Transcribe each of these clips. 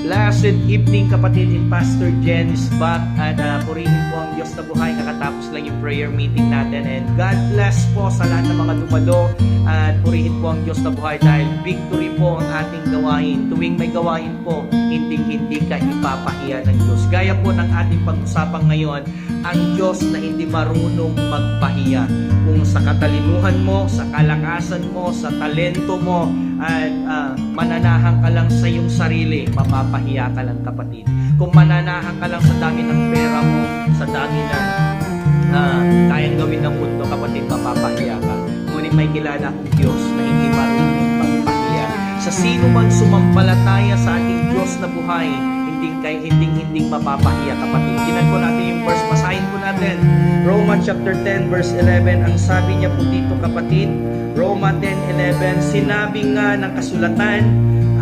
Blessed evening kapatid in Pastor Jen is back at purihin po ang Diyos na buhay. Kakatapos lang yung prayer meeting natin and God bless po sa lahat ng mga dumalo at purihin po ang Diyos na buhay dahil victory po ang ating gawain. Tuwing may gawain po, hindi ka ipapahiya ng Diyos. Gaya po ng ating pag-usapan ngayon, ang Diyos na hindi marunong magpahiya. Kung sa katalinuhan mo, sa kalakasan mo, sa talento mo, at mananahan ka lang sa iyong sarili, mapapahiya ka lang kapatid. Kung mananahan ka lang sa dami ng pera mo, sa dami ng kayang gawin ng mundo kapatid, mapapahiya ka. Ngunit may kilala akong Diyos na hindi marunong magpahiya. Sa sino man sumampalataya sa ating Diyos na buhay, hindi mapapahiya kapatid. Tingnan po natin yung verse, basahin po natin. Romans chapter 10 verse 11, ang sabi niya po dito kapatid, Roma 10:11, sinabi nga ng kasulatan,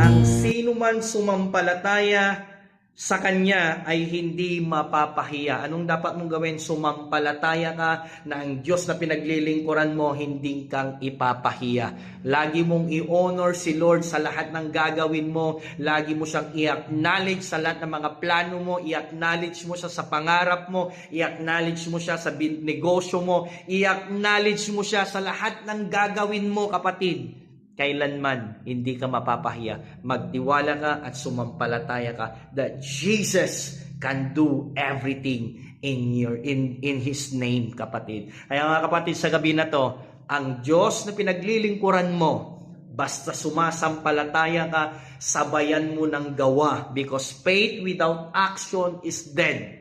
ang sino man sumampalataya sa Kanya ay hindi mapapahiya. Anong dapat mong gawin? Sumampalataya ka na ang Diyos na pinaglilingkuran mo, hindi kang ipapahiya. Lagi mong i-honor si Lord sa lahat ng gagawin mo. Lagi mo siyang i-acknowledge sa lahat ng mga plano mo. I-acknowledge mo siya sa pangarap mo. I-acknowledge mo siya sa negosyo mo. I-acknowledge mo siya sa lahat ng gagawin mo, kapatid. Kailanman hindi ka mapapahiya. Magtiwala ka at sumampalataya ka that Jesus can do everything in His name, kapatid. Kaya mga kapatid, sa gabi na to, ang Diyos na pinaglilingkuran mo, basta sumasampalataya ka, sabayan mo ng gawa, because faith without action is dead.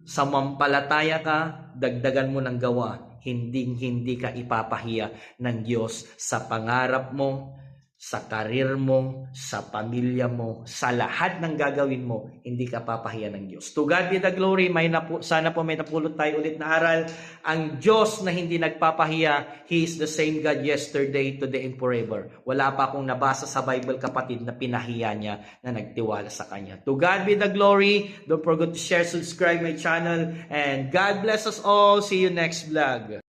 Samampalataya ka, dagdagan mo ng gawa, hindi ka ipapahiya ng Diyos sa pangarap mo, sa karir mo, sa pamilya mo, sa lahat ng gagawin mo, hindi ka papahiya ng Diyos. To God be the glory. Sana po may napulot tayo ulit na aral. Ang Diyos na hindi nagpapahiya, He is the same God yesterday, today, and forever. Wala pa akong nabasa sa Bible, kapatid, na pinahiya niya na nagtiwala sa Kanya. To God be the glory. Don't forget to share, subscribe my channel, and God bless us all. See you next vlog.